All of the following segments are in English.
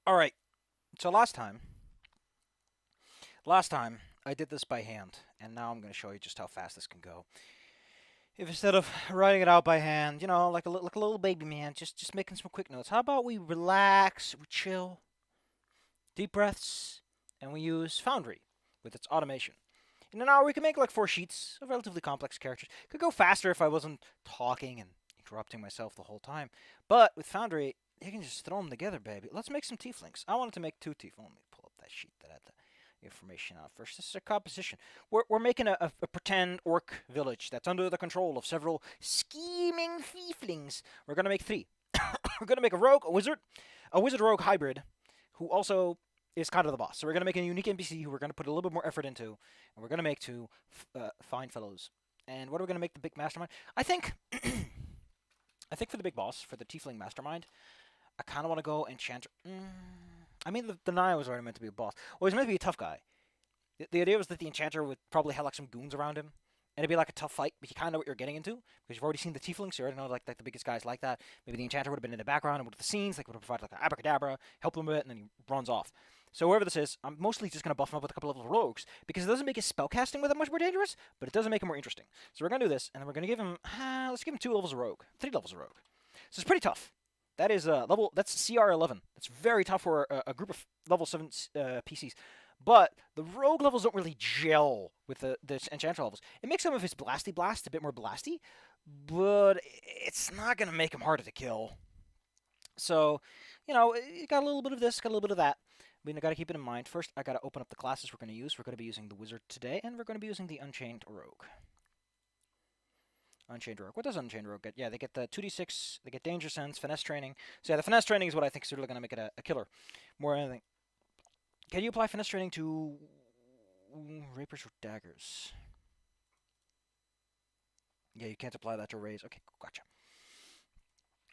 All right. So last time I did this by hand, and now I'm going to show you just how fast this can go. If instead of writing it out by hand, like a little baby man, just making some quick notes. How about we relax, we chill, deep breaths, and we use Foundry with its automation. In an hour, we can make like 4 sheets of relatively complex characters. Could go faster if I wasn't talking and interrupting myself the whole time. But with Foundry, you can just throw them together, baby. Let's make some tieflings. I wanted to make 2 tieflings. Let me pull up that sheet that had the information out first. This is a composition. We're making a pretend orc village that's under the control of several scheming tieflings. We're going to make 3. We're going to make a rogue, a wizard rogue hybrid, who also is kind of the boss. So we're going to make a unique NPC who we're going to put a little bit more effort into, and we're going to make 2 fine fellows. And what are we going to make the big mastermind? I think for the big boss, for the tiefling mastermind, I kind of want to go enchanter. I mean, the Naya was already meant to be a boss. Well, he's meant to be a tough guy. The idea was that the enchanter would probably have like some goons around him, and it'd be like a tough fight, but you kind of know what you're getting into because you've already seen the tieflings. So you already know like the biggest guys like that. Maybe the enchanter would have been in the background and with the scenes, like would have provided like an abracadabra, help him a bit, and then he runs off. So whoever this is, I'm mostly just gonna buff him up with a couple of rogues because it doesn't make his spellcasting with him much more dangerous, but it doesn't make him more interesting. So we're gonna do this, and then we're gonna give him let's give him 2 levels of rogue, 3 levels of rogue. So it's pretty tough. That is That's CR11. That's very tough for a group of level 7 PCs. But the rogue levels don't really gel with the enchanter levels. It makes some of his blasty blast a bit more blasty, but it's not gonna make him harder to kill. So, you got a little bit of this, got a little bit of that. We got to keep it in mind. First, I got to open up the classes we're going to use. We're going to be using the wizard today, and we're going to be using the Unchained Rogue. Unchained Rogue. What does Unchained Rogue get? Yeah, they get the 2d6, they get Danger Sense, Finesse Training. So yeah, the Finesse Training is what I think is really going to make it a killer. More than anything. Can you apply Finesse Training to Rapers or Daggers? Yeah, you can't apply that to Rays. Okay, gotcha.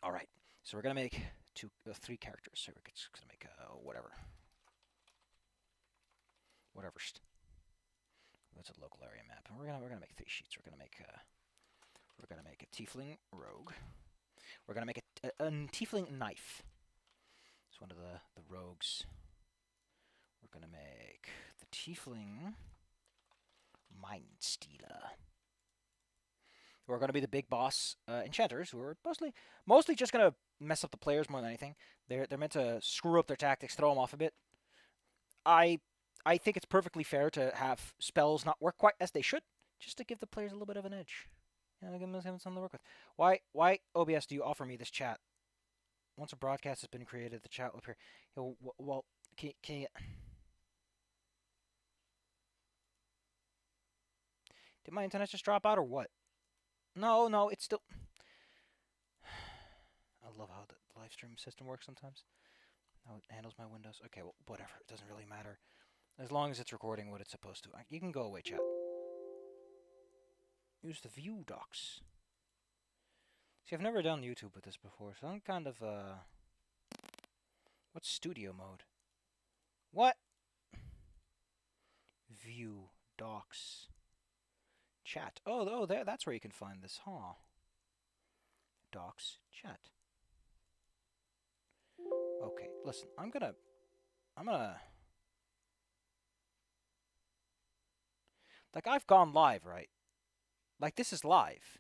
Alright, so we're going to make 3 characters. So we're just going to make whatever. Whatever. That's a local area map. And we're gonna make 3 sheets. We're gonna make a Tiefling Rogue. We're gonna make a Tiefling Knife. It's one of the rogues. We're gonna make the Tiefling Mind Stealer. Who are gonna be the big boss enchanters, who are mostly just gonna mess up the players more than anything. They're meant to screw up their tactics, throw them off a bit. I think it's perfectly fair to have spells not work quite as they should, just to give the players a little bit of an edge. Give them something to work with. Why OBS do you offer me this chat? Once a broadcast has been created, the chat will appear. Well, can you... Did my internet just drop out or what? No, it's still... I love how the live stream system works sometimes. How it handles my windows. Okay, well, whatever. It doesn't really matter. As long as it's recording what it's supposed to. You can go away, chat. Use the view docs. See, I've never done YouTube with this before, so I'm kind of, What's studio mode? What? View docs. Chat. Oh, that's where you can find this, huh? Docs, chat. Okay, listen, I'm gonna... Like, I've gone live, right? Like, this is live.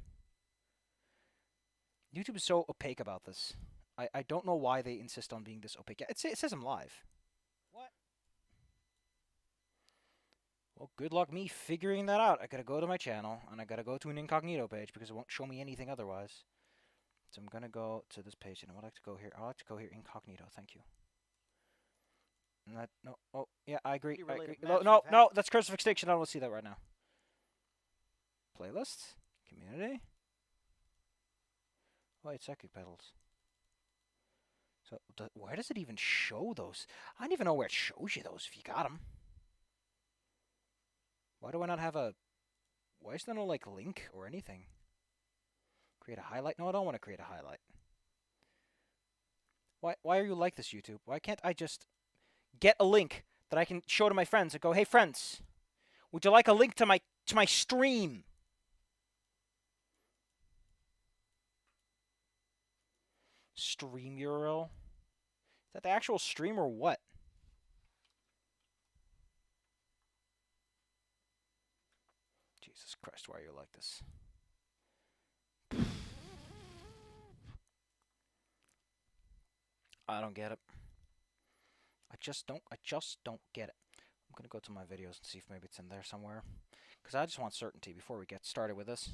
YouTube is so opaque about this. I don't know why they insist on being this opaque. Yeah, it says I'm live. What? Well, good luck me figuring that out. I gotta go to my channel, and I gotta go to an incognito page, because it won't show me anything otherwise. So I'm gonna go to this page, and I would like to go here. I like to go here incognito, thank you. No, oh, yeah, I agree. No, that's Curse of Extinction. I don't want to see that right now. Playlist, community. Oh, it's Psychic Petals. So, where does it even show those? I don't even know where it shows you those if you got them. Why do I not have a... Why is there no, like, link or anything? Create a highlight? No, I don't want to create a highlight. Why are you like this, YouTube? Why can't I just get a link that I can show to my friends and go, hey, friends, would you like a link to my stream? Stream URL? Is that the actual stream or what? Jesus Christ, why are you like this? I don't get it. I just don't get it. I'm gonna go to my videos and see if maybe it's in there somewhere. Because I just want certainty before we get started with this.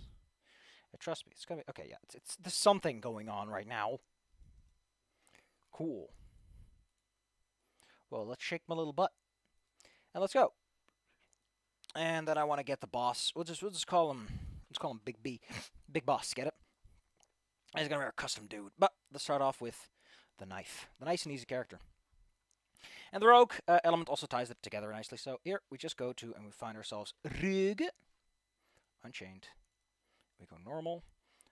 Trust me, it's gonna be okay. Yeah, there's something going on right now. Cool. Well, let's shake my little butt and let's go. And then I want to get the boss. We'll just call him. Let's call him Big B, Big Boss. Get it? He's gonna be our custom dude. But let's start off with the knife. The nice and easy character. And the rogue element also ties it together nicely. So here we just go to and we find ourselves Rogue, Unchained. We go normal,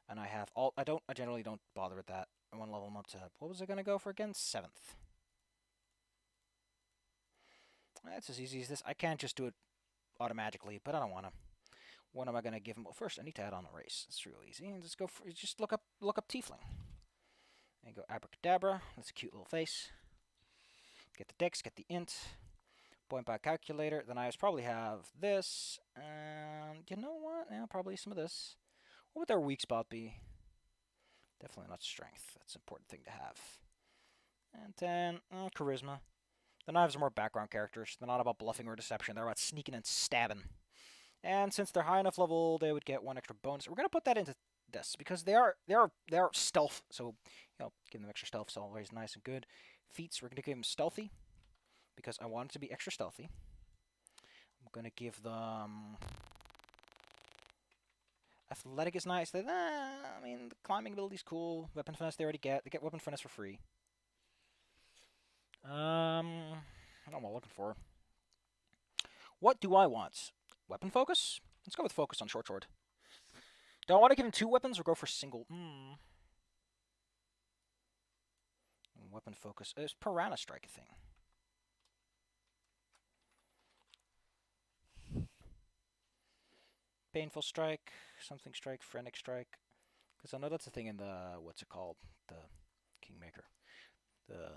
and I have all. I generally don't bother with that. I want to level them up to, what was I gonna go for again? 7th. That's as easy as this. I can't just do it automatically, but I don't want to. What am I gonna give him? Well, first I need to add on a race. It's real easy. And just look up Tiefling. And go abracadabra. That's a cute little face. Get the dex, get the int. Point by calculator. Then I probably have this. And you know what? Yeah, probably some of this. What would their weak spot be? Definitely not strength. That's an important thing to have. And then charisma. The knives are more background characters. They're not about bluffing or deception. They're about sneaking and stabbing. And since they're high enough level, they would get 1 extra bonus. We're gonna put that into this because they are stealth. So give them extra stealth. So always nice and good. Feats, we're gonna give them stealthy because I want it to be extra stealthy. I'm gonna give them athletic is nice. I mean, the climbing ability is cool. Weapon finesse they already get. They get weapon finesse for free. I don't know what I'm looking for. What do I want? Weapon focus? Let's go with focus on short sword. Do I want to give him 2 weapons or go for single? Weapon focus. Is Piranha Strike a thing? Painful Strike, something strike, Frenetic Strike. Because I know that's a thing in the, what's it called? The Kingmaker. The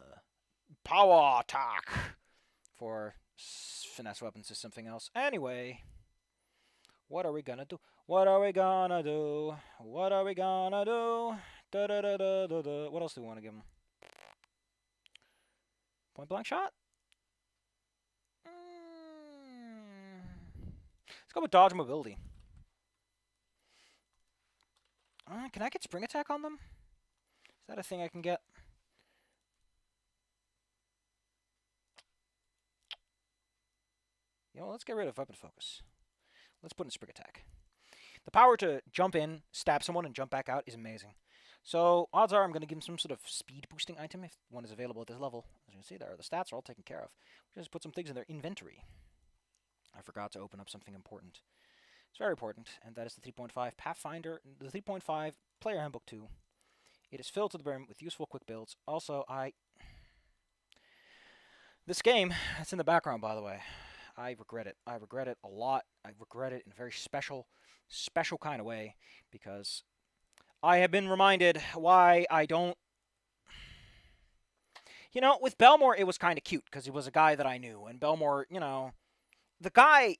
Power Attack for finesse weapons is something else. Anyway, what are we gonna do? What are we gonna do? What are we gonna do? Da da da da da da. What else do we want to give him? Point blank shot? Let's go with dodge mobility. Can I get spring attack on them? Is that a thing I can get? You know, let's get rid of weapon focus. Let's put in spring attack. The power to jump in, stab someone, and jump back out is amazing. So odds are I'm going to give him some sort of speed boosting item if one is available at this level. As you can see there, the stats are all taken care of. Just put some things in their inventory. I forgot to open up something important. It's very important, and that is the 3.5 Pathfinder, the 3.5 Player Handbook 2. It is filled to the brim with useful quick builds. Also, this game, it's in the background, by the way. I regret it. I regret it a lot. I regret it in a very special kind of way, because I have been reminded why I don't... You know, with Belmore, it was kind of cute, because he was a guy that I knew, and Belmore, you know, the guy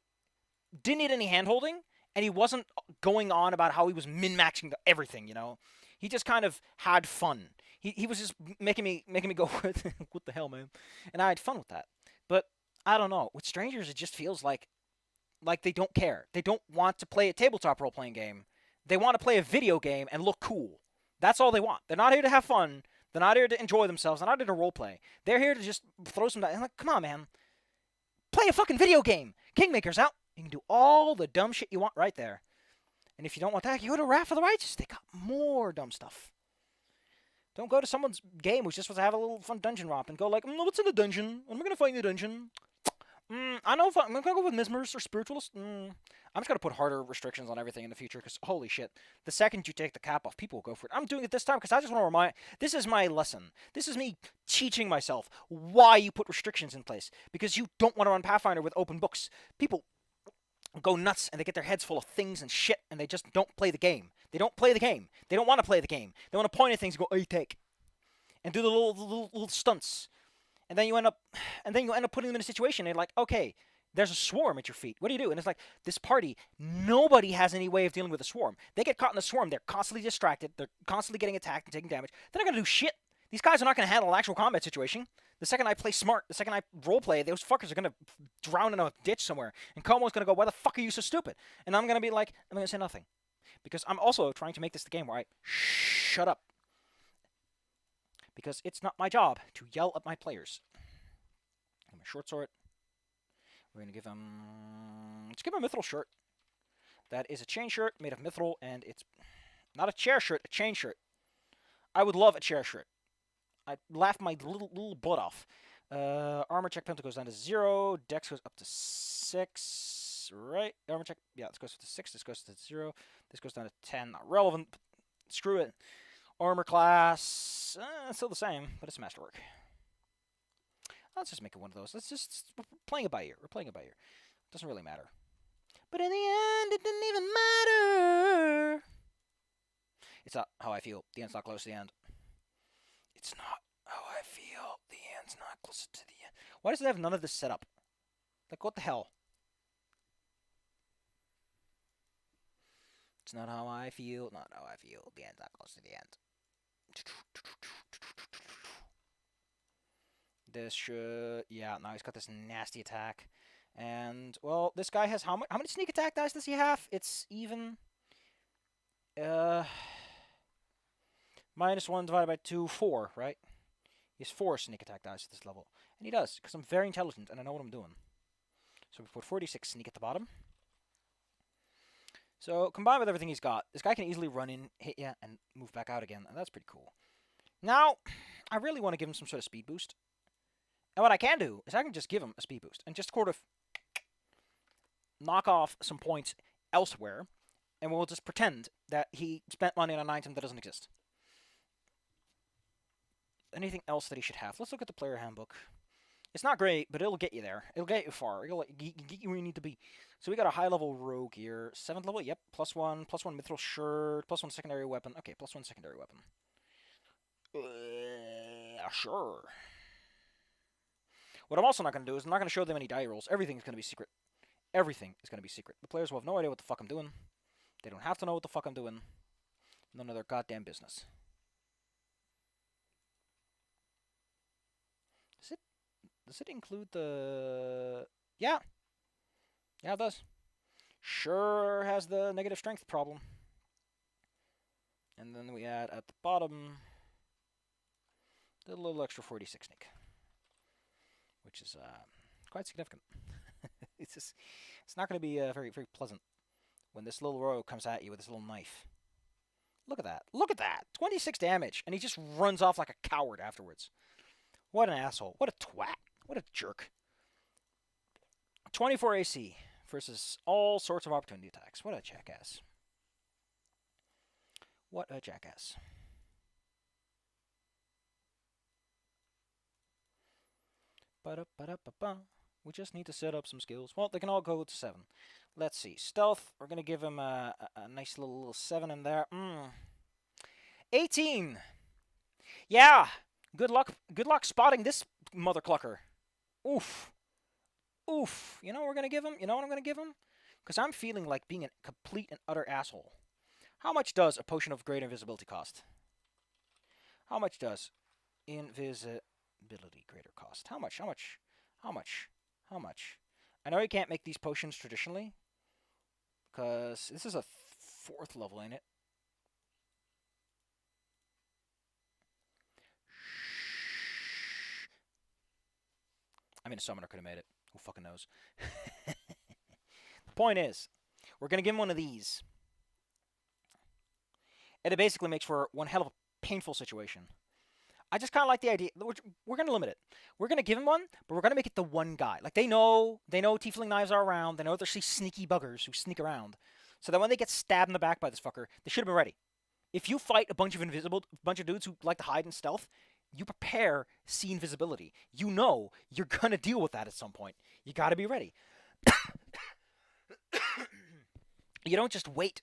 didn't need any hand-holding, and he wasn't going on about how he was min-maxing everything, you know? He just kind of had fun. He was just making me go, what the hell, man? And I had fun with that. But I don't know. With strangers, it just feels like they don't care. They don't want to play a tabletop role-playing game. They want to play a video game and look cool. That's all they want. They're not here to have fun. They're not here to enjoy themselves. They're not here to roleplay. They're here to just throw some... I'm like, come on, man. Play a fucking video game. Kingmaker's out. You can do all the dumb shit you want right there. And if you don't want that, you go to Wrath of the Righteous. They got more dumb stuff. Don't go to someone's game who's just supposed to have a little fun dungeon romp and go like, what's in the dungeon? What am I going to find in the dungeon? I know if I'm going to go with Mesmerist or Spiritualist. I'm just going to put harder restrictions on everything in the future because, holy shit, the second you take the cap off, people will go for it. I'm doing it this time because I just want to remind... This is my lesson. This is me teaching myself why you put restrictions in place. Because you don't want to run Pathfinder with open books. People go nuts and they get their heads full of things and shit and they just don't play the game. They don't play the game. They don't want to play the game. They want to point at things and go, oh, you take. and do the little stunts, and then you end up putting them in a situation. And you're like, okay, there's a swarm at your feet. What do you do? And it's like, this party, nobody has any way of dealing with a swarm. They get caught in a swarm. They're constantly distracted. They're constantly getting attacked and taking damage. They're not gonna do shit. These guys are not gonna handle an actual combat situation. The second I play smart, the second I roleplay, those fuckers are gonna drown in a ditch somewhere. And Komo's gonna go, why the fuck are you so stupid? And I'm gonna be like, I'm gonna say nothing. Because I'm also trying to make this the game where I shut up. Because it's not my job to yell at my players. I'm a short sword. We're gonna give him... Let's give him a mithril shirt. That is a chain shirt made of mithril, and it's not a chair shirt, a chain shirt. I would love a chair shirt. I laughed my little butt off. Armor check penalty goes down to 0. Dex goes up to 6. Right? Armor check... Yeah, this goes to 6. This goes to 0. This goes down to 10. Not relevant. Screw it. Armor class... still the same, but it's masterwork. Let's just make it one of those. We're playing it by ear. We're playing it by ear. It doesn't really matter. But in the end, it didn't even matter. It's not how I feel. The end's not close to the end. It's not how I feel. The end's not close to the end. Why does it have none of this set up? Like, what the hell? It's not how I feel. Not how I feel. The end's not close to the end. This should... Yeah, now he's got this nasty attack. And, well, this guy has... How many sneak attack dice does he have? It's even... -1 divided by 2, 4, right? He has 4 sneak attack dice at this level. And he does, because I'm very intelligent and I know what I'm doing. So we put 46 sneak at the bottom. So, combined with everything he's got, this guy can easily run in, hit you, and move back out again. And that's pretty cool. Now, I really want to give him some sort of speed boost. And what I can do is I can just give him a speed boost and just sort of knock off some points elsewhere, and we'll just pretend that he spent money on an item that doesn't exist. Anything else that he should have? Let's look at the player handbook. It's not great, but it'll get you there. It'll get you far. It'll get you where you need to be. So we got a high-level rogue here. 7th level, yep. +1 mithril shirt, +1 secondary weapon. Okay, +1 secondary weapon. Sure. What I'm also not going to do is I'm not going to show them any die rolls. Everything's going to be secret. Everything is going to be secret. The players will have no idea what the fuck I'm doing. They don't have to know what the fuck I'm doing. None of their goddamn business. Does it include the... Yeah. Yeah, it does. Sure has the negative strength problem. And then we add at the bottom the little extra 46 sneak, which is quite significant. It's not going to be very pleasant when this little rogue comes at you with this little knife. Look at that. Look at that. 26 damage, and he just runs off like a coward afterwards. What an asshole. What a twat. What a jerk. 24 AC versus all sorts of opportunity attacks. What a jackass. What a jackass. Ba-da-ba-da-ba-ba. We just need to set up some skills. Well, they can all go to 7. Let's see. Stealth, we're going to give him a nice little 7 in there. 18. Yeah. Good luck spotting this mother clucker. Oof. Oof. You know what we're going to give him? You know what I'm going to give him? Because I'm feeling like being a complete and utter asshole. How much does a potion of great invisibility cost? How much does invisibility greater cost? How much? How much? How much? How much? I know you can't make these potions traditionally, because this is a 4th level, ain't it? I mean, a summoner could have made it. Who fucking knows? The point is, we're going to give him one of these. And it basically makes for one hell of a painful situation. I just kind of like the idea. We're going to limit it. We're going to give him one, but we're going to make it the one guy. Like, they know Tiefling knives are around. They know there's these sneaky buggers who sneak around. So that when they get stabbed in the back by this fucker, they should have been ready. If you fight a bunch of dudes who like to hide in stealth, you prepare see invisibility. You know you're going to deal with that at some point. You got to be ready. You don't just wait.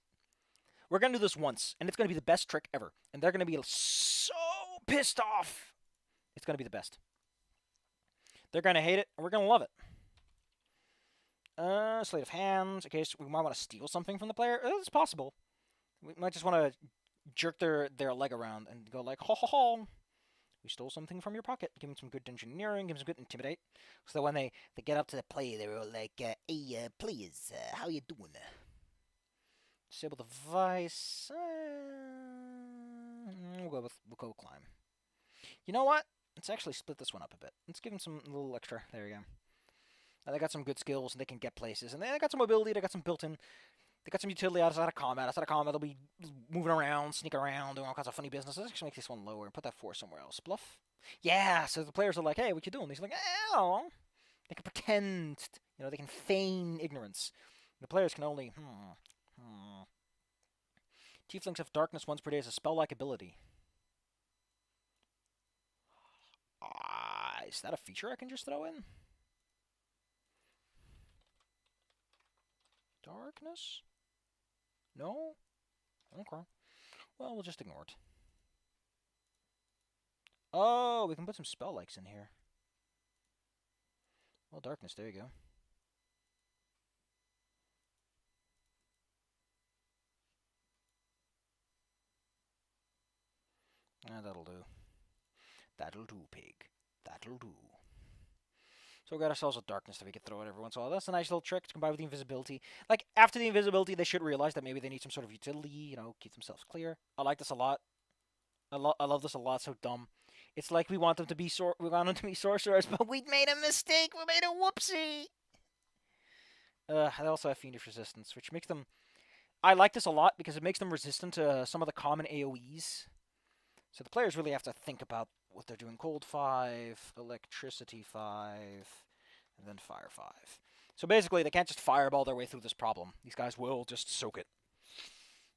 We're going to do this once, and it's going to be the best trick ever. And they're going to be so pissed off It's going to be the best. They're going to hate it, and we're going to love it. Slate of hands. Okay, so we might want to steal something from the player. It's possible. We might just want to jerk their leg around and go like, ho ho ho. We stole something from your pocket. Give them some good engineering. Give them some good intimidate. So that when they get up to the play, they're all like, hey, please, how you doing? Disable the device. We'll go climb. You know what? Let's actually split this one up a bit. Let's give them some little extra. There you go. They got some good skills and they can get places. And they got some mobility. They got some built-in. They got some utility outside of combat. Outside of combat, they'll be moving around, sneaking around, doing all kinds of funny business. Let's actually make this one lower and put that 4 somewhere else. Bluff. Yeah, so the players are like, hey, what you doing? He's like, oh. They can pretend, they can feign ignorance. The players can only, Tieflings have darkness once per day as a spell-like ability. Is that a feature I can just throw in? Darkness? No? Okay. Well, we'll just ignore it. Oh, we can put some spell-likes in here. Well, darkness, there you go. That'll do. That'll do, pig. That'll do. So we got ourselves a darkness that we could throw at every once in a while. That's a nice little trick to combine with the invisibility. Like, after the invisibility, they should realize that maybe they need some sort of utility, keep themselves clear. I like this a lot. I love this a lot, so dumb. It's like we want them to be sorcerers, but we made a mistake. We made a whoopsie. They also have fiendish resistance, which makes them... I like this a lot because it makes them resistant to some of the common AoEs. So the players really have to think about what they're doing. Cold 5, electricity 5, and then fire 5. So basically, they can't just fireball their way through this problem. These guys will just soak it.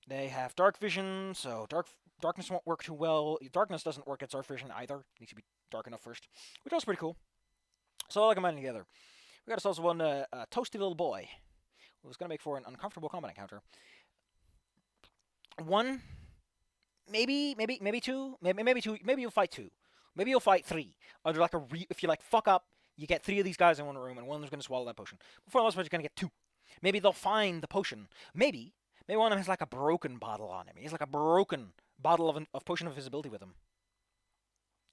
They have dark vision, so darkness won't work too well. Darkness doesn't work at dark vision either. It needs to be dark enough first, which was pretty cool. So I'll combine together. We got ourselves one toasty little boy who was going to make for an uncomfortable combat encounter. 1, maybe 2, maybe 2. Maybe you'll fight 2. Maybe you'll fight 3. Under like if you fuck up, you get 3 of these guys in one room, and one of them's going to swallow that potion. Before the most part, you're going to get 2. Maybe they'll find the potion. Maybe one of them has like a broken bottle on him. He has like a broken bottle of potion of invisibility with him.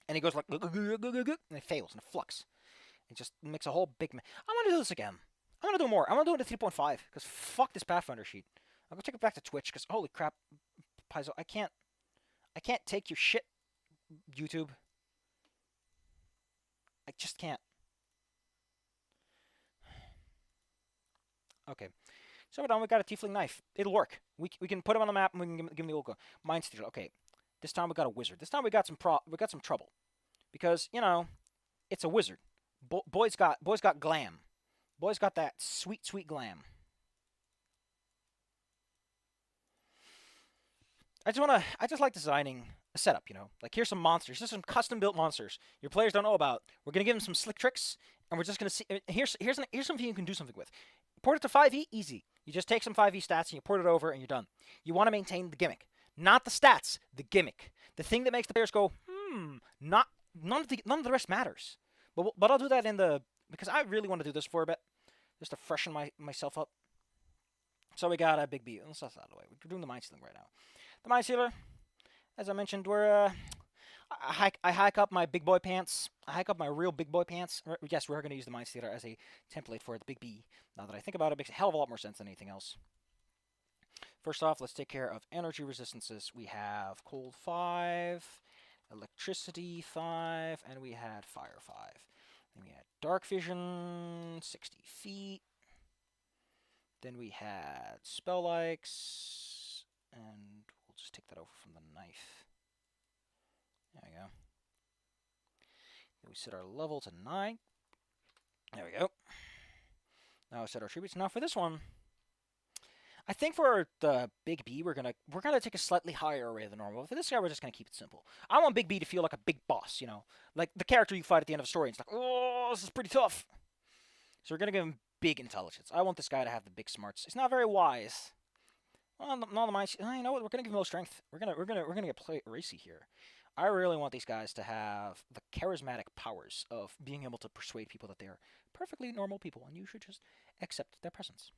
And he goes like, and it fails, and it flux. It just makes a whole big... I want to do this again. I want to do more. I want to do it at 3.5, because fuck this Pathfinder sheet. I'll go take it back to Twitch, because holy crap, Paizo, I can't take your shit, YouTube. I just can't. Okay. So we're done. We got a Tiefling knife. It'll work. We can put him on the map and we can give him the old go. Mind Stealer. Okay. This time we got a wizard. This time we got some trouble. Because, it's a wizard. Boy's got glam. Boy's got that sweet, sweet glam. I just like designing a setup, Like, here's some monsters. Here's some custom-built monsters your players don't know about. We're going to give them some slick tricks, and we're just going to see... Here's something you can do something with. Port it to 5e, easy. You just take some 5e stats, and you port it over, and you're done. You want to maintain the gimmick. Not the stats, the gimmick. The thing that makes the players go, none of the rest matters. But I'll do that because I really want to do this for a bit, just to freshen myself up. So we got a big B. Let's get that out of the way. We're doing the Mind Stealing right now. The Mind Stealer, as I mentioned, I hike up my big boy pants. I hike up my real big boy pants. Yes, we're going to use the Mind Stealer as a template for the big B. Now that I think about it, it makes a hell of a lot more sense than anything else. First off, let's take care of energy resistances. We have cold 5, electricity 5, and we had fire 5. Then we had dark vision, 60 feet. Then we had spell likes, and we'll just take that over from the knife. There we go. Then we set our level to 9. There we go. Now we set our attributes. Now for this one, I think for the big B, we're gonna take a slightly higher array than normal. For this guy, we're just gonna keep it simple. I want Big B to feel like a big boss, like the character you fight at the end of a story. It's like, oh, this is pretty tough. So we're gonna give him big intelligence. I want this guy to have the big smarts. He's not very wise. Well, not the mind. You know what? We're gonna give him low strength. We're gonna get racy here. I really want these guys to have the charismatic powers of being able to persuade people that they're perfectly normal people, and you should just accept their presence.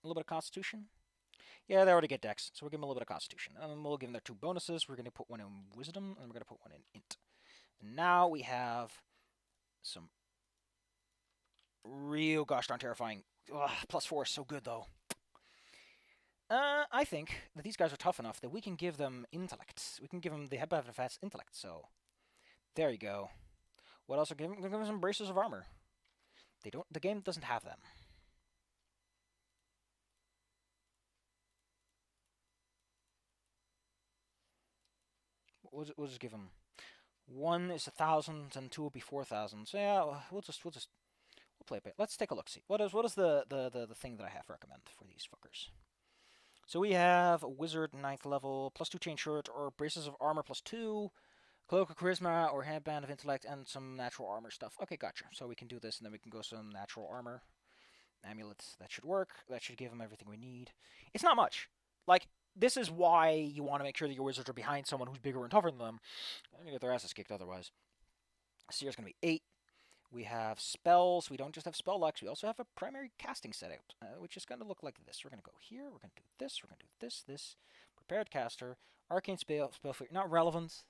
A little bit of Constitution. Yeah, they already get Dex, so we'll give them a little bit of Constitution. And we'll give them their 2 bonuses. We're going to put one in Wisdom, and we're going to put one in Int. And now we have some real gosh darn terrifying. Ugh, +4 is so good, though. I think that these guys are tough enough that we can give them intellect. We can give them the have fast intellect. So there you go. What else are we giving? We're giving them some braces of armor. They don't. The game doesn't have them. We'll just give them. 1 is 1,000 and 2 will be 4,000. So yeah, we'll play a bit. Let's take a look. See what is the thing that I have to recommend for these fuckers. So we have a wizard 9th level, +2 chain shirt, or braces of armor +2, cloak of charisma, or handband of intellect, and some natural armor stuff. Okay, gotcha. So we can do this, and then we can go some natural armor. Amulets, that should work. That should give them everything we need. It's not much. Like, this is why you want to make sure that your wizards are behind someone who's bigger and tougher than them. They're going to get their asses kicked otherwise. Seer's going to be 8. We have spells. We don't just have spell locks. We also have a primary casting setup, which is going to look like this. We're going to go here. We're going to do this. We're going to do this. Prepared caster. Arcane spell. Not relevant.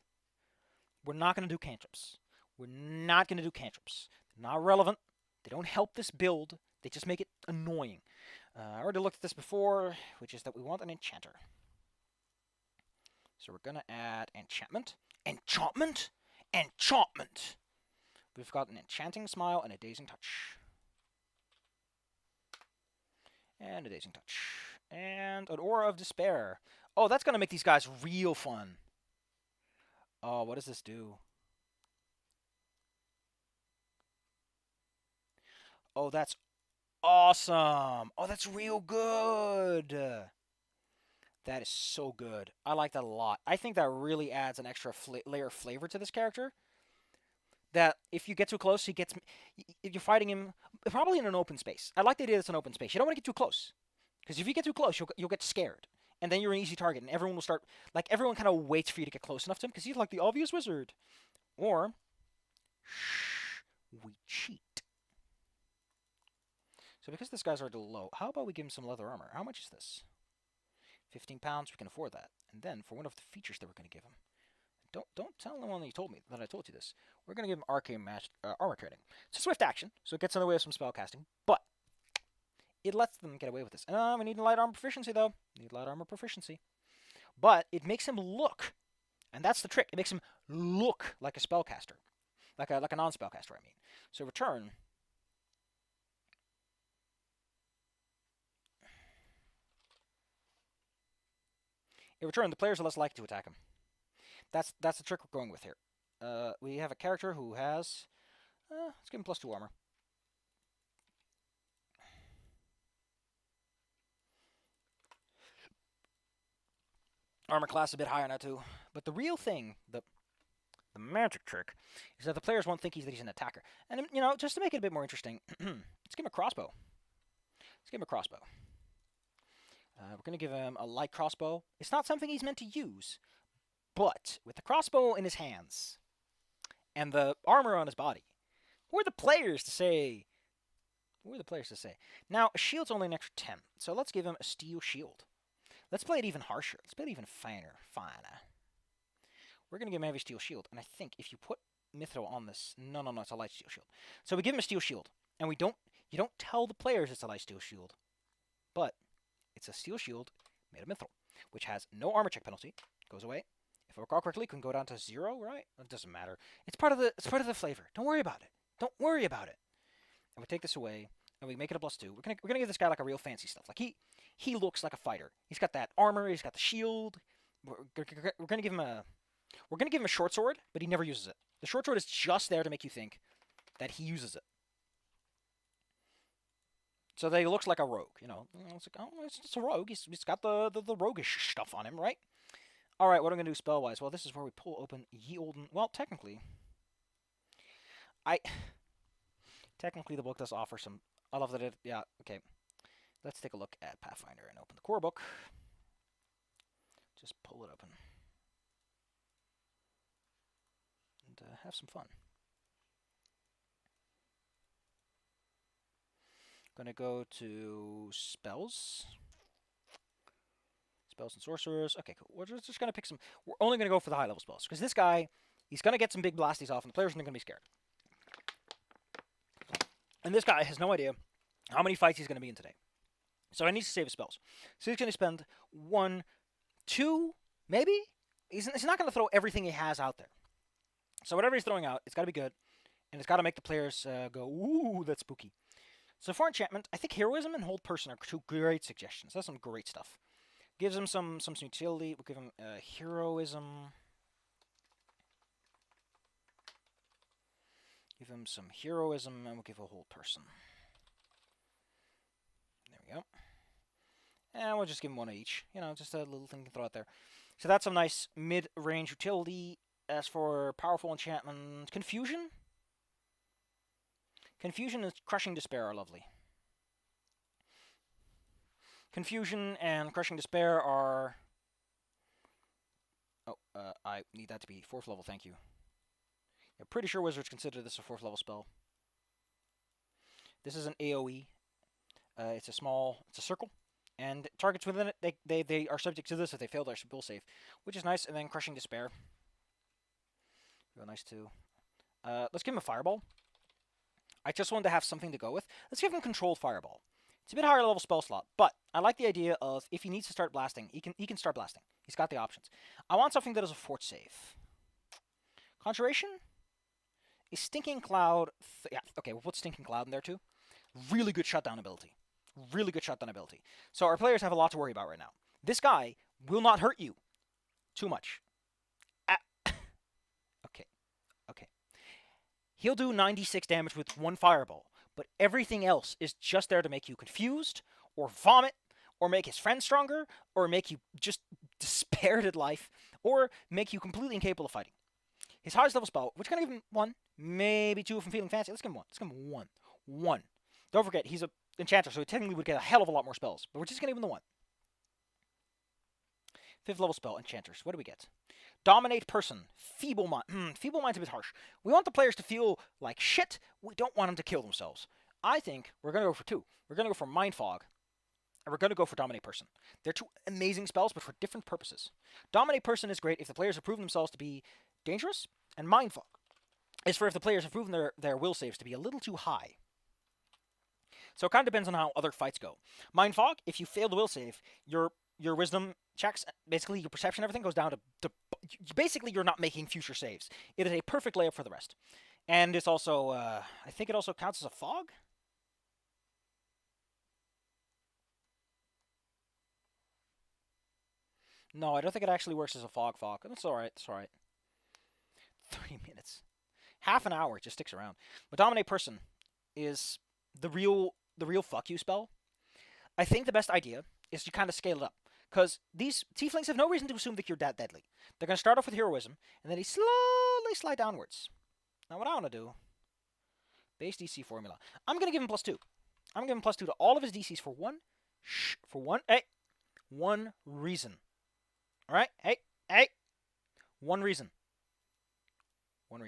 We're not going to do cantrips. We're not going to do cantrips. They're not relevant. They don't help this build. They just make it annoying. I already looked at this before, which is that we want an enchanter. So we're going to add enchantment. Enchantment? Enchantment! We've got an enchanting smile and a dazing touch. And a dazing touch. And an aura of despair. Oh, that's going to make these guys real fun. Oh, what does this do? Oh, that's awesome. Oh, that's real good. That is so good. I like that a lot. I think that really adds an extra layer of flavor to this character. That if you get too close, you're fighting him probably in an open space. I like the idea that it's an open space. You don't want to get too close, because if you get too close, you'll get scared, and then you're an easy target, and everyone will start everyone kind of waits for you to get close enough to him because he's like the obvious wizard. Or we cheat. So because this guy's already low, how about we give him some leather armor? How much is this? 15 pounds. We can afford that. And then for one of the features that we're going to give him. Don't tell anyone that you told me that I told you this. We're gonna give him arcane armor training. It's a swift action, so it gets in the way of some spell casting, but it lets them get away with this. We need light armor proficiency though. Need light armor proficiency, but it makes him look, and that's the trick. It makes him look like a spellcaster, like a non-spellcaster. I mean, so return. In return, the players are less likely to attack him. That's the trick we're going with here. We have a character who has... let's give him +2 armor. Armor class is a bit higher now too. But the real thing, the magic trick, is that the players won't think that he's an attacker. And, you know, just to make it a bit more interesting, let's give him a crossbow. Let's give him a crossbow. We're going to give him a light crossbow. It's not something he's meant to use. But with the crossbow in his hands and the armor on his body, who are the players to say? Who are the players to say? Now, a shield's only an extra 10, so let's give him a steel shield. Let's play it even harsher. Let's play it even finer. We're going to give him a heavy steel shield, and I think if you put Mithril on this... No, it's a light steel shield. So we give him a steel shield, and you don't tell the players it's a light steel shield, but it's a steel shield made of Mithril, which has no armor check penalty, goes away. If I recall correctly, it can go down to 0, right? It doesn't matter. It's part of the flavor. Don't worry about it. Don't worry about it. And we take this away, and we make it a +2. We're gonna give this guy like a real fancy stuff. Like he looks like a fighter. He's got that armor. He's got the shield. We're gonna give him a short sword, but he never uses it. The short sword is just there to make you think that he uses it. So that he looks like a rogue. You know, it's like, oh, it's a rogue. He's got the roguish stuff on him, right? Alright, what am I going to do spell-wise? Well, this is where we pull open Ye Olden... Well, technically... Technically, the book does offer some... I love that it... Yeah, okay. Let's take a look at Pathfinder and open the core book. Just pull it open. have some fun. Gonna go to spells. Spells and sorcerers. Okay, cool. We're just gonna pick some. We're only gonna go for the high level spells because this guy, he's gonna get some big blasties off, and the players are gonna be scared. And this guy has no idea how many fights he's gonna be in today, so he needs to save his spells. So he's gonna spend 1, 2, maybe. He's not gonna throw everything he has out there. So whatever he's throwing out, it's gotta be good, and it's gotta make the players go, "Ooh, that's spooky." So for enchantment, I think heroism and hold person are two great suggestions. That's some great stuff. Gives him some utility. We'll give him heroism. Give him some heroism, and we'll give a hold person. There we go. And we'll just give him one of each. You know, just a little thing to throw out there. So that's some nice mid-range utility. As for powerful enchantment, confusion. Confusion and crushing despair are lovely. Confusion and crushing despair are... Oh, I need that to be 4th level, thank you. I'm pretty sure wizards consider this a 4th level spell. This is an AoE. It's a circle. And targets within it, they are subject to this if they fail their will save, which is nice. And then crushing despair. Real nice too. Let's give him a fireball. I just wanted to have something to go with. Let's give him controlled fireball. It's a bit higher level spell slot, but I like the idea of if he needs to start blasting, he can start blasting. He's got the options. I want something that is a fort save. Conjuration? Is Stinking Cloud... yeah, okay, we'll put Stinking Cloud in there too. Really good shutdown ability. Really good shutdown ability. So our players have a lot to worry about right now. This guy will not hurt you too much. Okay. He'll do 96 damage with 1 fireball, but everything else is just there to make you confused, or vomit, or make his friends stronger, or make you just despaired at life, or make you completely incapable of fighting. His highest level spell, which can give him 1, maybe 2 if I'm feeling fancy. Let's give him 1. Let's give him 1. 1. Don't forget, he's an enchanter, so he technically would get a hell of a lot more spells, but we're just going to give him the 1. 5th level spell, enchanters. What do we get? Dominate person. Feeble mind. Feeble mind's a bit harsh. We want the players to feel like shit. We don't want them to kill themselves. I think we're going to go for 2. We're going to go for Mind Fog, and we're going to go for Dominate person. They're 2 amazing spells, but for different purposes. Dominate person is great if the players have proven themselves to be dangerous, and Mind Fog is for if the players have proven their will saves to be a little too high. So it kind of depends on how other fights go. Mind Fog, if you fail the will save, your wisdom checks, basically your perception, everything goes down to basically you're not making future saves. It is a perfect layup for the rest. And it's also, I think it also counts as a fog? No, I don't think it actually works as a fog. That's alright, that's alright. 30 minutes. Half an hour, it just sticks around. But Dominate Person is the real fuck you spell. I think the best idea is to kind of scale it up. Because these tieflings have no reason to assume that you're that deadly. They're going to start off with heroism, and then they slowly slide downwards. Now what I want to do, base DC formula. I'm going to give him +2. I'm going to give him +2 to all of his DCs for one reason. Alright? Hey! One reason. We're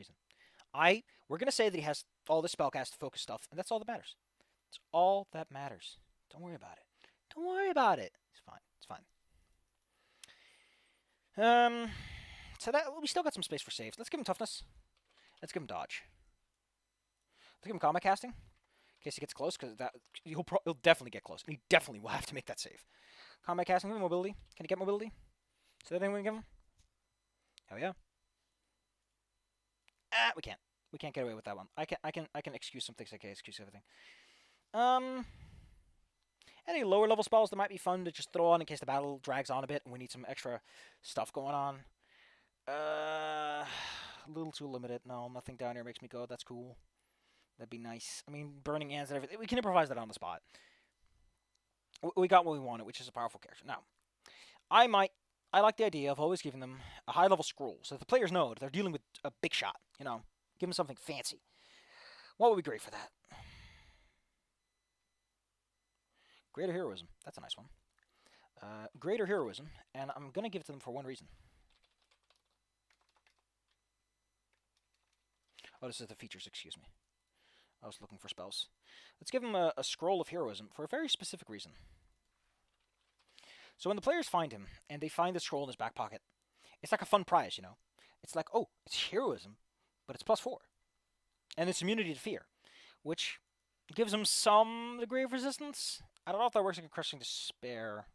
going to say that he has all this spellcast focus stuff, and that's all that matters. It's all that matters. Don't worry about it. Don't worry about it. It's fine. It's fine. So that we still got some space for saves. Let's give him toughness. Let's give him dodge. Let's give him combat casting in case he gets close, because he'll definitely get close. And he definitely will have to make that save. Combat casting, give him mobility. Can he get mobility? Is that anything we can give him? Hell yeah. We can't. We can't get away with that one. I can excuse some things. I can't excuse everything. Any lower level spells that might be fun to just throw on in case the battle drags on a bit and we need some extra stuff going on. A little too limited. No, nothing down here makes me go, that's cool. That'd be nice. I mean, burning hands and everything. We can improvise that on the spot. We got what we wanted, which is a powerful character. Now, I like the idea of always giving them a high level scroll so that the players know that they're dealing with a big shot. You know, give them something fancy. What would be great for that? Greater Heroism. That's a nice one. Greater Heroism, and I'm going to give it to them for one reason. Oh, this is the features, excuse me. I was looking for spells. Let's give him a scroll of heroism for a very specific reason. So when the players find him, and they find the scroll in his back pocket, it's like a fun prize, you know? It's like, oh, it's heroism, but it's +4. And it's immunity to fear, which gives him some degree of resistance. I don't know if that works like a crushing despair.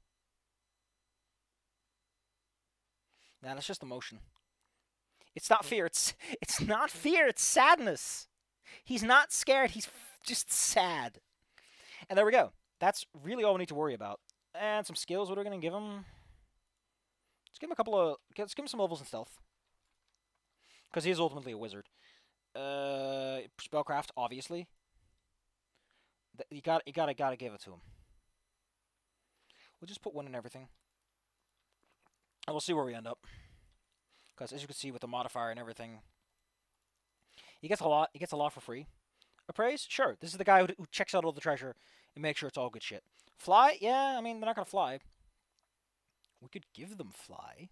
Nah, that's just emotion. It's not fear. It's not fear. It's sadness. He's not scared. He's just sad. And there we go. That's really all we need to worry about. And some skills. What are we gonna give him? Let's give him a couple of. Let's give him some levels in stealth, because he is ultimately a wizard. Spellcraft, obviously. You gotta give it to him. We'll just put 1 in everything, and we'll see where we end up. Because as you can see with the modifier and everything, he gets a lot. He gets a lot for free. Appraise, sure. This is the guy who checks out all the treasure and makes sure it's all good shit. Fly, yeah. I mean, they're not gonna fly. We could give them fly.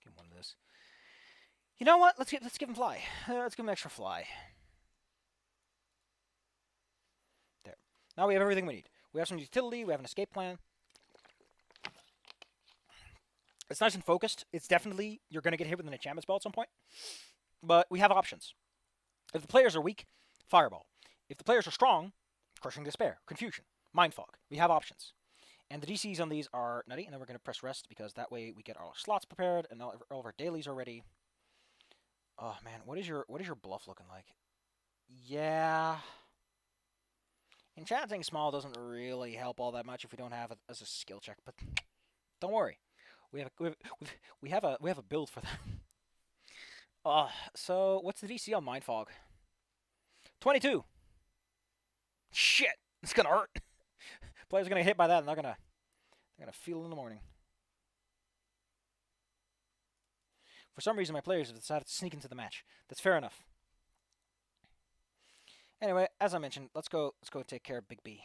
Give him one of this. You know what? Let's give him fly. Let's give him extra fly. There. Now we have everything we need. We have some utility. We have an escape plan. It's nice and focused. It's definitely, you're going to get hit with an enchantment spell at some point. But we have options. If the players are weak, Fireball. If the players are strong, Crushing Despair, Confusion, Mind Fog. We have options. And the DCs on these are nutty, and then we're going to press rest, because that way we get our slots prepared, and all of our dailies are ready. Oh, man, what is your bluff looking like? Yeah. Enchanting Small doesn't really help all that much if we don't have it as a skill check, but don't worry. We have a build for that. So what's the DC on Mind Fog? 22. Shit, it's gonna hurt. Players are gonna get hit by that, and they're gonna feel it in the morning. For some reason, my players have decided to sneak into the match. That's fair enough. Anyway, as I mentioned, let's go take care of Big B.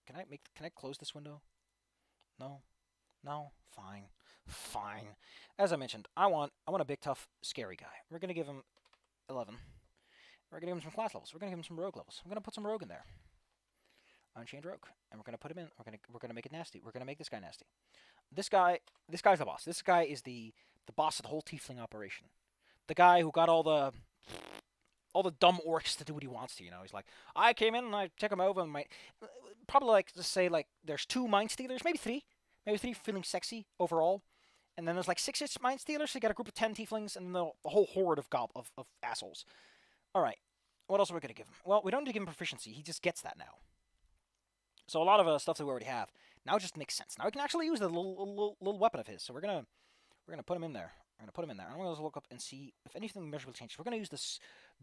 Can I close this window? No. No? Fine. Fine. As I mentioned, I want a big, tough, scary guy. We're going to give him 11. We're going to give him some class levels. We're going to give him some rogue levels. I'm going to put some rogue in there. Unchained rogue. And we're going to put him in. We're going to make it nasty. We're going to make this guy nasty. This guy's the boss. This guy is the boss of the whole Tiefling operation. The guy who got all the dumb orcs to do what he wants to, you know. He's like, I came in and I took him over and probably like to say like there's 2 mind stealers, maybe 3 feeling sexy overall, and then there's like 6-ish mind stealers. So you got a group of 10 tieflings and the whole horde of assholes. All right, what else are we gonna give him? Well, we don't need to give him proficiency. He just gets that now. So a lot of stuff that we already have now just makes sense. Now we can actually use the little weapon of his. So we're gonna put him in there. We're gonna put him in there. I'm gonna look up and see if anything measurably changes. We're gonna use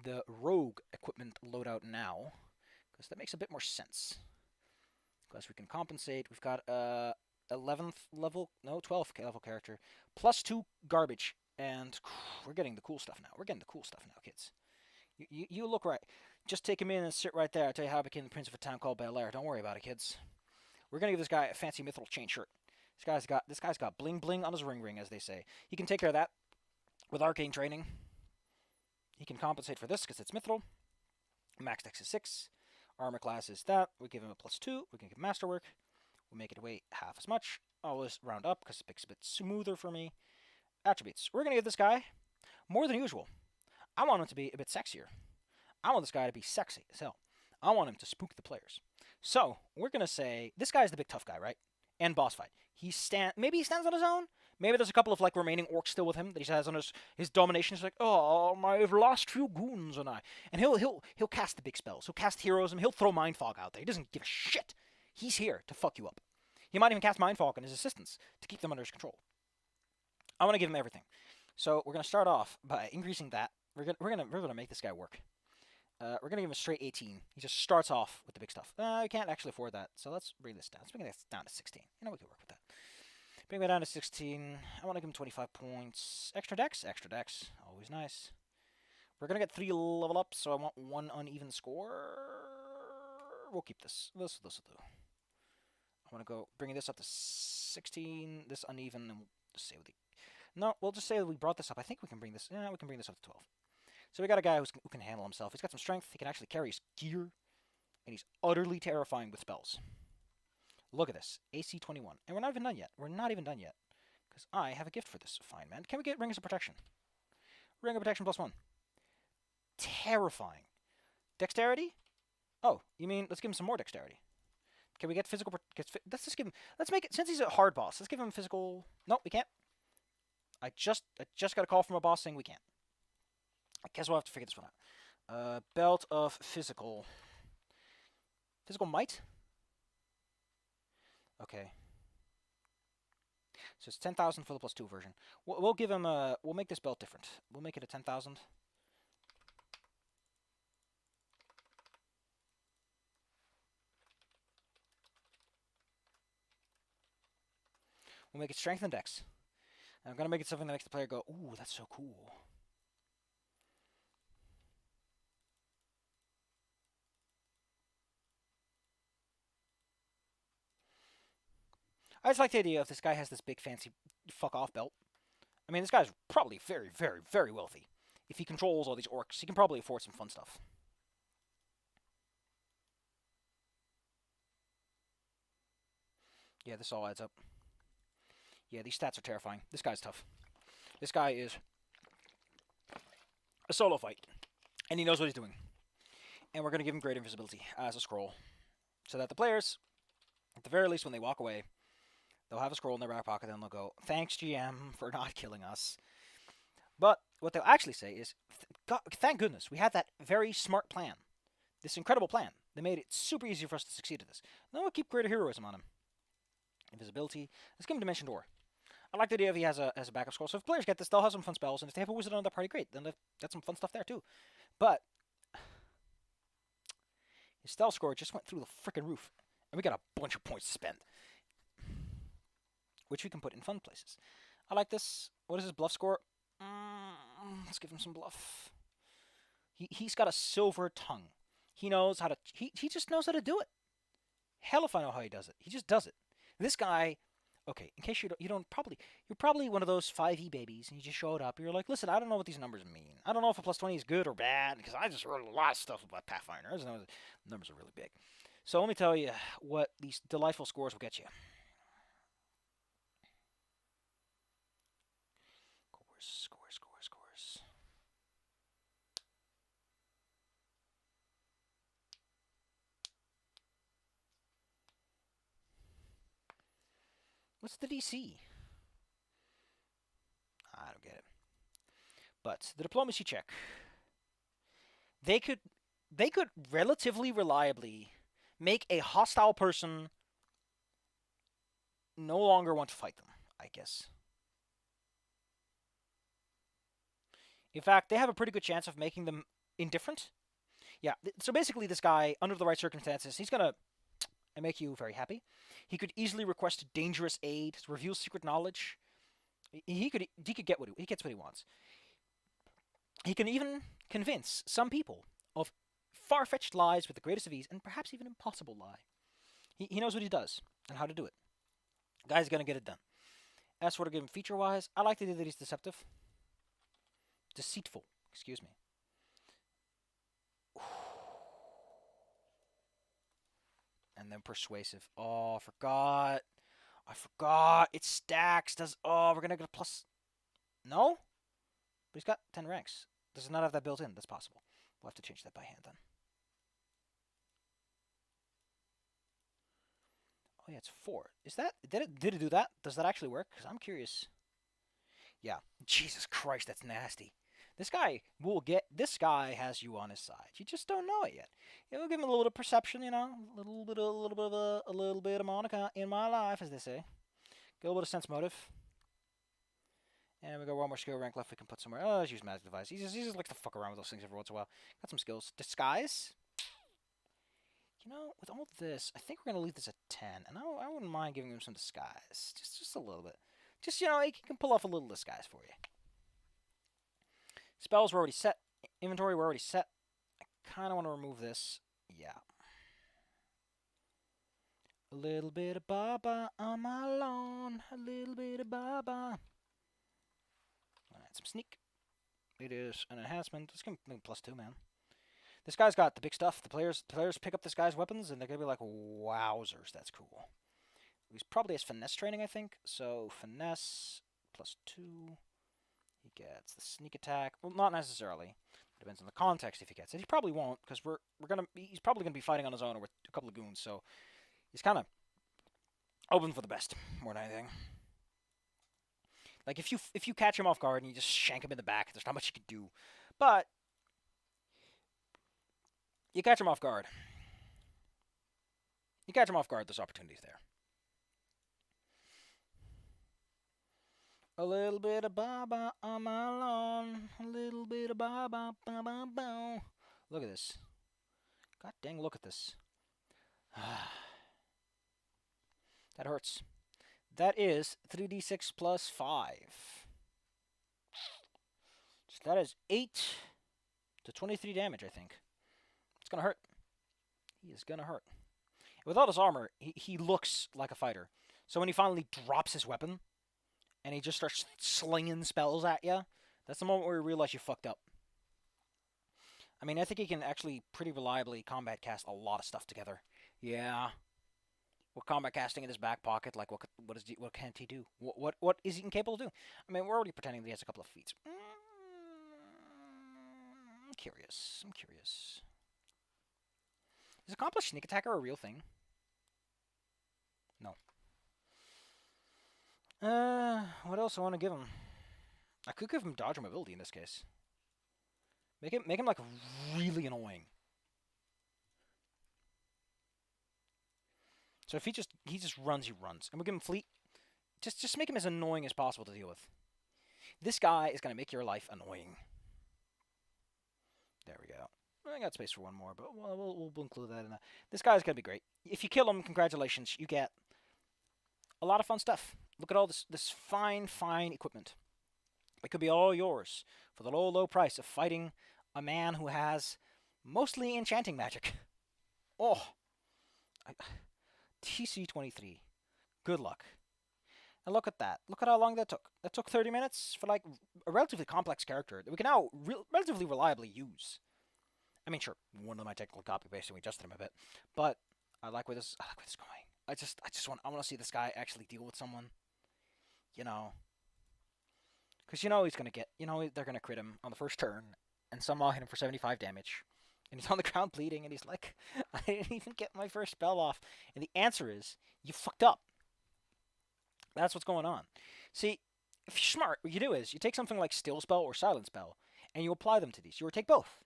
the rogue equipment loadout now, because that makes a bit more sense. Because we can compensate. We've got 12th level character, +2 garbage, and we're getting the cool stuff now. We're getting the cool stuff now, kids. You look right. Just take him in and sit right there. I'll tell you how I became the prince of a town called Bel Air. Don't worry about it, kids. We're gonna give this guy a fancy mithril chain shirt. This guy's got bling bling on his ring, as they say. He can take care of that with arcane training. He can compensate for this because it's mithril. Max dex is 6. Armor class is that. We give him a +2. We can give him masterwork. We'll make it weigh half as much. Always round up because it makes it a bit smoother for me. Attributes. We're gonna give this guy more than usual. I want him to be a bit sexier. I want this guy to be sexy as hell. I want him to spook the players. So we're gonna say this guy's the big tough guy, right? And boss fight. Maybe he stands on his own. Maybe there's a couple of like remaining orcs still with him that he has on his domination. He's like, oh, my last few goons and he'll cast the big spells. He'll cast heroism. He'll throw mind fog out there. He doesn't give a shit. He's here to fuck you up. He might even cast mind fog on his assistants to keep them under his control. I want to give him everything. So we're gonna start off by increasing that. We're gonna make this guy work. We're gonna give him a straight 18. He just starts off with the big stuff. We can't actually afford that, so let's bring this down. Let's bring this down to 16. You know, we can work with that. Bring that down to 16. I want to give him 25 points. Extra dex? Extra dex. Always nice. We're gonna get 3 level up, so I want 1 uneven score. We'll keep this. This will do. I want to go bringing this up to 16. This uneven, and we'll just say no. We'll just say that we brought this up. I think we can bring this. Yeah, we can bring this up to 12. So we got a guy who can handle himself. He's got some strength. He can actually carry his gear, and he's utterly terrifying with spells. Look at this, AC 21, and we're not even done yet. We're not even done yet, because I have a gift for this fine man. Can we get Rings of Protection? Ring of Protection +1. Terrifying. Dexterity? Oh, you mean let's give him some more dexterity? Can we get physical? Let's just give him. Let's make it, since he's a hard boss. Let's give him physical. Nope, we can't. I just got a call from a boss saying we can't. I guess we'll have to figure this one out. Belt of physical might. Okay. So it's 10,000 for the +2 version. We'll give him a. We'll make this belt different. We'll make it a 10,000. We'll make it strength and dex. And I'm gonna make it something that makes the player go, "Ooh, that's so cool." I just like the idea of this guy has this big fancy fuck off belt. I mean, this guy's probably very, very, very wealthy. If he controls all these orcs, he can probably afford some fun stuff. Yeah, this all adds up. Yeah, these stats are terrifying. This guy's tough. This guy is a solo fight, and he knows what he's doing. And we're going to give him great invisibility as a scroll, so that the players, at the very least when they walk away, they'll have a scroll in their back pocket, and they'll go, "Thanks, GM, for not killing us." But what they'll actually say is, "Thank goodness we had that very smart plan, this incredible plan. They made it super easy for us to succeed at this. Now we'll keep greater heroism on him. Invisibility. Let's give him Dimension Door. I like the idea if he has a backup scroll. So if players get this, they'll have some fun spells, and if they have a wizard on their party, great. Then they've got some fun stuff there too. But his stealth score just went through the freaking roof, and we got a bunch of points to spend, which we can put in fun places. I like this. What is his bluff score? Let's give him some bluff. He's got a silver tongue. He knows how to. He just knows how to do it. Hell if I know how he does it. He just does it. This guy. Okay, in case you're probably one of those 5e babies, and you just showed up. You're like, listen, I don't know what these numbers mean. I don't know if a +20 is good or bad, because I just heard a lot of stuff about Pathfinders, and the numbers are really big. So let me tell you what these delightful scores will get you. Scores. What's the DC? I don't get it. But the diplomacy check. They could relatively reliably make a hostile person no longer want to fight them, I guess. In fact, they have a pretty good chance of making them indifferent. Yeah, so basically this guy, under the right circumstances, he's going to make you very happy. He could easily request dangerous aid, reveal secret knowledge. He gets what he wants. He can even convince some people of far-fetched lies with the greatest of ease, and perhaps even impossible lie. He knows what he does and how to do it. The guy's gonna get it done. As for to give him feature-wise, I like the idea that he's deceptive. Deceitful, excuse me. And then persuasive. Oh, I forgot. It stacks. We're gonna get a plus. No? But he's got 10 ranks. Does it not have that built in? That's possible. We'll have to change that by hand then. Oh yeah, it's 4. Did it do that? Does that actually work? Because I'm curious. Yeah. Jesus Christ, that's nasty. This guy has you on his side. You just don't know it yet. It'll give him a little bit of perception, a little bit of Monica in my life, as they say. Get a little bit of sense motive. And we got one more skill rank left we can put somewhere. Oh, let's use Magic Device. He just likes to fuck around with those things every once in a while. Got some skills. Disguise. With all this, I think we're going to leave this at 10. And I wouldn't mind giving him some disguise. Just a little bit. Just, he can pull off a little disguise for you. Spells were already set. Inventory were already set. I kind of want to remove this. Yeah. A little bit of Baba on my lawn. A little bit of Baba. Alright, some sneak. It is an enhancement. It's going to be +2, man. This guy's got the big stuff. The players pick up this guy's weapons, and they're going to be like, wowzers, that's cool. He's probably has finesse training, I think. So, finesse, +2. He gets the sneak attack. Well, not necessarily. Depends on the context if he gets it. He probably won't, because he's probably going to be fighting on his own or with a couple of goons, so he's kind of open for the best, more than anything. Like, if you catch him off guard and you just shank him in the back, there's not much you can do. But you catch him off guard. There's opportunities there. A little bit of Baba on my lawn. A little bit of Baba. Look at this. God dang, look at this. That hurts. That is 3d6 plus 5. So that is 8 to 23 damage, I think. It's going to hurt. He is going to hurt. Without his armor, he looks like a fighter. So when he finally drops his weapon, and he just starts slinging spells at you, that's the moment where you realize you fucked up. I mean, I think he can actually pretty reliably combat cast a lot of stuff together. Yeah. With combat casting in his back pocket, like what can't he do? What is he incapable of doing? I mean, we're already pretending that he has a couple of feats. I'm curious. Is accomplished sneak attacker a real thing? No. What else I want to give him? I could give him dodge or mobility in this case. Make him like really annoying. So if he just runs, he runs. And we give him fleet. Just make him as annoying as possible to deal with. This guy is going to make your life annoying. There we go. I got space for one more, but we'll include that in that. This guy's going to be great. If you kill him, congratulations. You get a lot of fun stuff. Look at all this fine equipment. It could be all yours for the low price of fighting a man who has mostly enchanting magic. Oh. TC23. Good luck. And look at that. Look at how long that took. That took 30 minutes for like a relatively complex character that we can now relatively reliably use. I mean, sure, one of my technical copy paste and we adjusted him a bit, but I like where this is going. I want to see this guy actually deal with someone. You know, because he's gonna get. They're gonna crit him on the first turn, and somehow hit him for 75 damage. And he's on the ground bleeding, and he's like, I didn't even get my first spell off. And the answer is, you fucked up. That's what's going on. See, if you're smart, what you do is, you take something like Still Spell or Silent Spell, and you apply them to these. You take both.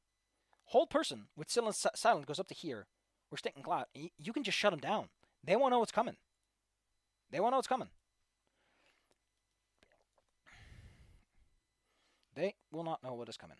Hold person with Silent goes up to here, or Stinking Cloud, and you can just shut them down. They won't know what's coming. They will not know what is coming.